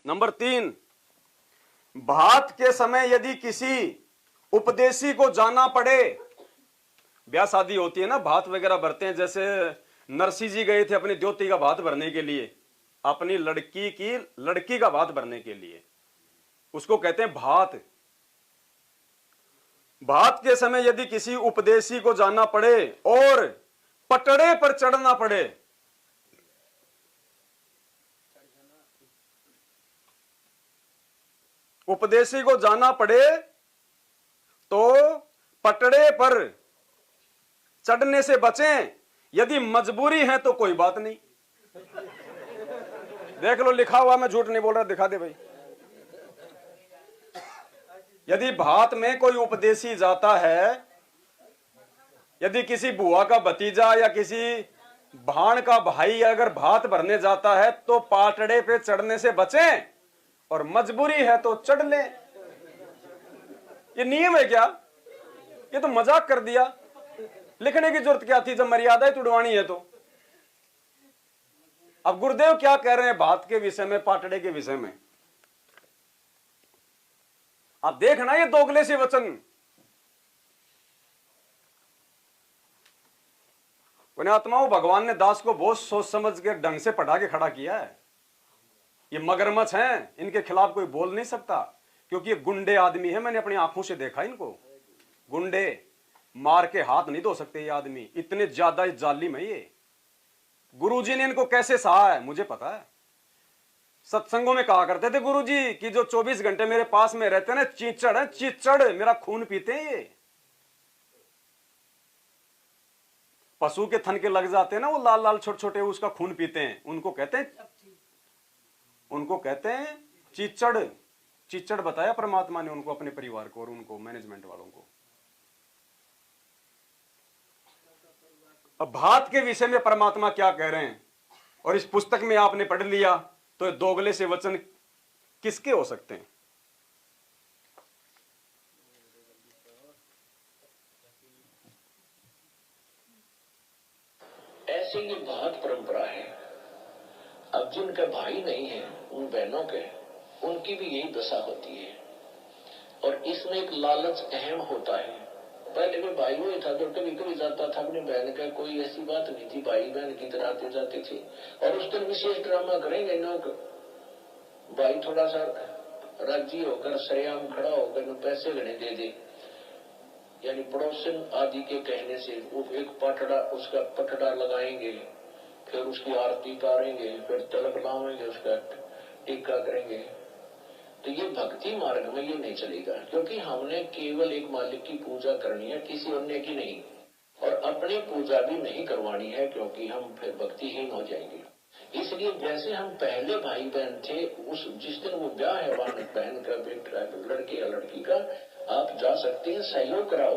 Number 3, भात के समय यदि किसी उपदेशी को जाना पड़े, ब्याह शादी होती है ना, भात वगैरह भरते हैं, जैसे नरसी जी गए थे अपनी द्योती का भात भरने के लिए, अपनी लड़की का भात भरने के लिए, उसको कहते हैं भात। भात के समय यदि किसी उपदेशी को जाना पड़े और पटड़े पर चढ़ना पड़े, उपदेशी को जाना पड़े तो पटड़े पर चढ़ने से बचें, यदि मजबूरी है तो कोई बात नहीं। देख लो लिखा हुआ, मैं झूठ नहीं बोल रहा, दिखा दे भाई। यदि भात में कोई उपदेशी जाता है, यदि किसी बुआ का भतीजा या किसी भाण का भाई अगर भात भरने जाता है तो पाटड़े पे चढ़ने से बचें, और मजबूरी है तो चढ़ ले। ये नियम है क्या? ये तो मजाक कर दिया। लिखने की जरूरत क्या थी जब मर्यादा ही तुड़वानी है तो। अब गुरुदेव क्या कह रहे हैं भात के विषय में, पाटड़े के विषय में? आप देखना ये दोगले से वचन। पुण्यात्माओं, भगवान ने दास को बहुत सोच समझ के ढंग से पढ़ा के खड़ा किया है। ये मगरमच्छ हैं, इनके खिलाफ कोई बोल नहीं सकता, क्योंकि ये गुंडे आदमी है। मैंने अपनी आंखों से देखा इनको। गुंडे, मार के हाथ नहीं धो सकते ये आदमी, इतने ज्यादा जालिम है ये। गुरुजी ने इनको कैसे सहा है मुझे पता है। सत्संगों में कहा करते थे गुरुजी कि जो 24 घंटे मेरे पास में रहते हैं ना, चीचड़ है, चीचड़, मेरा खून पीते हैं ये। पशु के थन के लग जाते हैं ना, वो लाल लाल छोटे छोटे, उसका खून पीते हैं, उनको कहते हैं चीचड़। चीचड़ बताया परमात्मा ने उनको, अपने परिवार को और उनको मैनेजमेंट वालों को। अब भात के विषय में परमात्मा क्या कह रहे हैं, और इस पुस्तक में आपने पढ़ लिया, तो दोगले से वचन किसके हो सकते हैं? ऐसे ये भात परंपरा है। अब जिनके भाई नहीं है, उन बहनों के, उनकी भी यही दशा होती है। और इसमें एक लालच अहम होता है। पहले में भाई हुए था तो कभी कभी जाता था अपनी बहन का, कोई ऐसी बात नहीं थी, भाई बहन की तरह आते जाते थे। और उस दिन विशेष ड्रामा करेंगे लोग, भाई थोड़ा सा राजी होकर सरेआम खड़ा होकर पैसे लेने दे दे, यानी पड़ोसन आदि के कहने से वो एक पटड़ा, उसका पटड़ा लगाएंगे, फिर उसकी आरती उतारेंगे, फिर तिलक लाएंगे, उसका टीका करेंगे। तो ये भक्ति मार्ग में ये नहीं चलेगा, क्योंकि हमने केवल एक मालिक की पूजा करनी है, किसी अन्य की नहीं। और अपनी पूजा भी नहीं करवानी है, क्योंकि हम फिर भक्तिहीन हो जाएंगे। इसलिए जैसे हम पहले भाई बहन थे, उस जिस दिन वो ब्याह है बहन का, बेटा, लड़के या लड़की का, आप जा सकते हैं, सहयोग कराओ।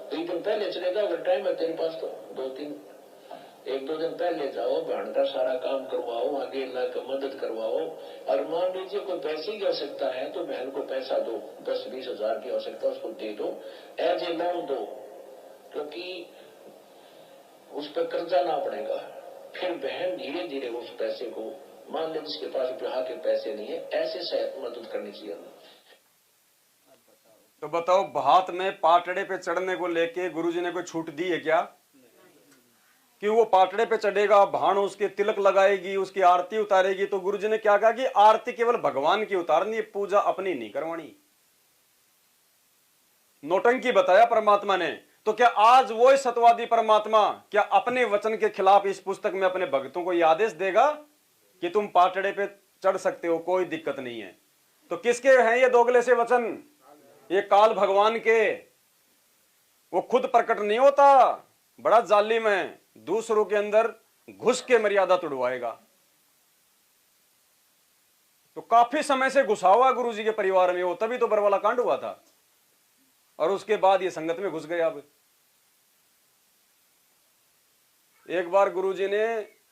एक दिन पहले चलेगा, अगर टाइम है तेरे पास तो एक दो दिन पहले जाओ, बहन का सारा काम करवाओ, आगे अल्लाह का मदद करवाओ। और मान लीजिए कोई पैसे की आवश्यकता है तो बहन को पैसा दो, 10-20 हजार की आवश्यकता उसको दे दो, एज ए लोन दो, क्योंकि उस पर कर्जा ना पड़ेगा। फिर बहन धीरे धीरे उस पैसे को, मान लीजिए जिसके पास ब्याह के पैसे नहीं है, ऐसे मदद करनी चाहिए। तो बताओ, भात में पाटड़े पे चढ़ने को लेके गुरुजी ने कोई छूट दी है क्या? कि वो पाटड़े पे चढ़ेगा, भाण उसके तिलक लगाएगी, उसकी आरती उतारेगी, तो गुरुजी ने क्या कहा कि आरती केवल भगवान की उतारनी, पूजा अपनी नहीं करवानी। नौटंकी बताया परमात्मा ने। तो क्या आज वो सतवादी परमात्मा क्या अपने वचन के खिलाफ इस पुस्तक में अपने भक्तों को यह आदेश देगा कि तुम पाटड़े पे चढ़ सकते हो, कोई दिक्कत नहीं है? तो किसके हैं ये दोगले से वचन? ये काल भगवान के। वो खुद प्रकट नहीं होता, बड़ा जालिम है, दूसरों के अंदर घुस के मर्यादा तुड़वाएगा। तो काफी समय से घुसा हुआ गुरुजी के परिवार में वो, तभी तो बरवाला कांड हुआ था, और उसके बाद ये संगत में घुस गया। अब एक बार गुरुजी ने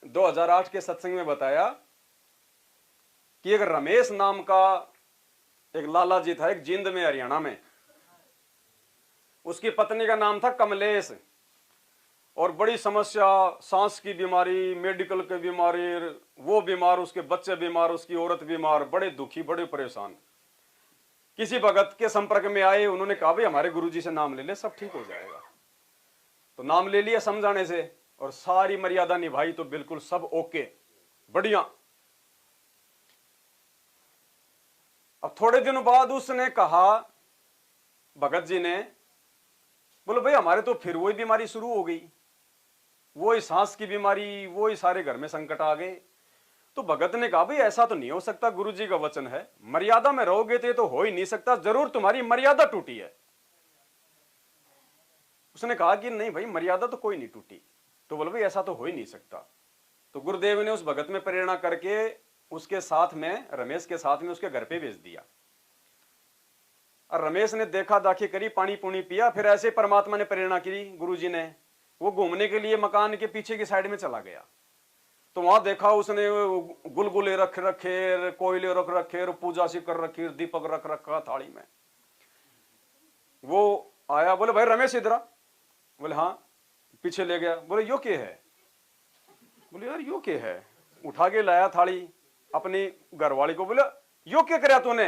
2008 के सत्संग में बताया कि एक रमेश नाम का एक लाला जी था, एक जींद में, हरियाणा में। उसकी पत्नी का नाम था कमलेश, और बड़ी समस्या, सांस की बीमारी, मेडिकल की बीमारी, वो बीमार, उसके बच्चे बीमार, उसकी औरत बीमार, बड़े दुखी, बड़े परेशान। किसी भगत के संपर्क में आए, उन्होंने कहा भाई हमारे गुरुजी से नाम ले ले, सब ठीक हो जाएगा। तो नाम ले लिया समझाने से, और सारी मर्यादा निभाई तो बिल्कुल सब ओके, बढ़िया। अब थोड़े दिनों बाद उसने कहा, भगत जी ने, बोलो भाई हमारे तो फिर वही बीमारी शुरू हो गई, वही सांस की बीमारी, वही सारे घर में संकट आ गए। तो भगत ने कहा भाई ऐसा तो नहीं हो सकता, गुरुजी का वचन है, मर्यादा में रहोगे तो ये तो हो ही नहीं सकता, जरूर तुम्हारी मर्यादा टूटी है। उसने कहा कि नहीं भाई मर्यादा तो कोई नहीं टूटी। तो बोलो भाई ऐसा तो हो ही नहीं सकता। तो गुरुदेव ने उस भगत में प्रेरणा करके उसके साथ में, रमेश के साथ में उसके घर पे भेज दिया। और रमेश ने देखा दाखी करी, पानी पुणी पिया, फिर ऐसे परमात्मा ने प्रेरणा की गुरुजी ने, वो घूमने के लिए मकान के पीछे की साइड में चला गया। तो वहां देखा उसने गुलगुले रख रखे, कोयले रख रखे, पूजा सी कर रखी, दीपक रख रखा थाली में। वो आया, बोले भाई रमेश इधर आ। बोले हाँ। पीछे ले गया, बोले यो क्या है? बोले यार यो क्या है? उठा के लाया थाली अपनी घरवाली को, बोले यो क्या कराया तूने,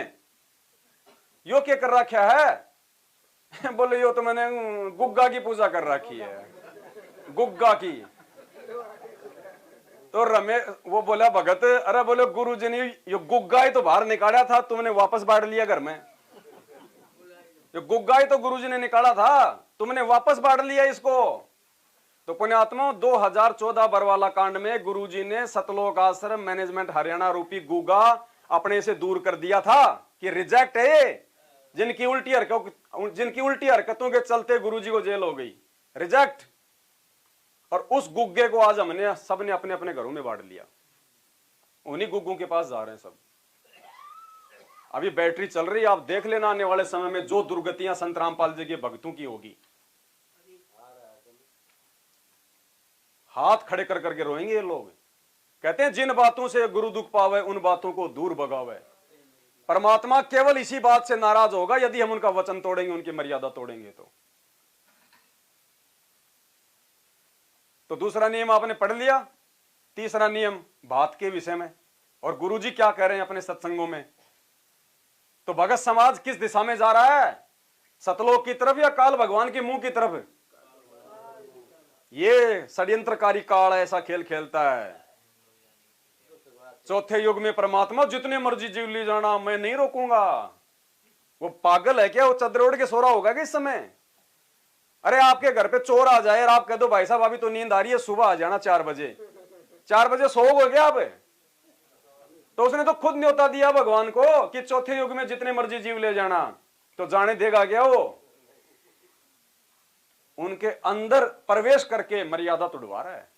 यो क्या कर रखा है? बोले यो तो मैंने गुग्गा की पूजा कर रखी है, गुग्गा की। तो रमेश वो बोला भगत, अरे बोले गुरुजी ने ये गुग्गा ही तो बाहर निकाला था, तुमने वापस बांट लिया घर में। ये गुग्गा ही तो गुरुजी ने निकाला था, तुमने वापस बांट लिया इसको। तो पुण्यात्मा 2014 बरवाला कांड में गुरुजी ने सतलोक आश्रम मैनेजमेंट हरियाणा रूपी गुग्गा अपने से दूर कर दिया था कि रिजेक्ट है। जिनकी उल्टी हरकतों के चलते गुरुजी को जेल हो गई, रिजेक्ट। और उस गुग्गे को आज हमने सबने अपने अपने घरों में बांट लिया, उन्हीं गुग्गों के पास जा रहे हैं सब। अभी बैटरी चल रही है, आप देख लेना आने वाले समय में जो दुर्गतियां संत रामपाल जी के भक्तों की होगी, हाथ खड़े कर करके रोएंगे ये लोग। कहते हैं जिन बातों से गुरु दुख पावे उन बातों को दूर भगावे। परमात्मा केवल इसी बात से नाराज होगा यदि हम उनका वचन तोड़ेंगे, उनकी मर्यादा तोड़ेंगे। तो दूसरा नियम आपने पढ़ लिया। तीसरा नियम बात के विषय में, और गुरुजी क्या कह रहे हैं अपने सत्संगों में। तो भगत समाज किस दिशा में जा रहा है, सतलोक की तरफ या काल भगवान के मुंह की तरफ? ये षड्यंत्रकारी काल ऐसा खेल खेलता है। चौथे युग में परमात्मा जितने मर्जी जीव ले जाना, मैं नहीं रोकूंगा। वो पागल है क्या? वो चद्दर ओढ़ के सो रहा होगा कि इस समय? अरे आपके घर पे चोर आ जाए और आप कह दो भाई साहब अभी तो नींद आ रही है, सुबह आ जाना 4 बजे, 4 बजे सोओगे क्या आप? तो उसने तो खुद न्योता दिया भगवान को कि चौथे युग में जितने मर्जी जीव ले जाना, तो जाने देगा क्या वो? उनके अंदर प्रवेश करके मर्यादा तोड़वा रहा है।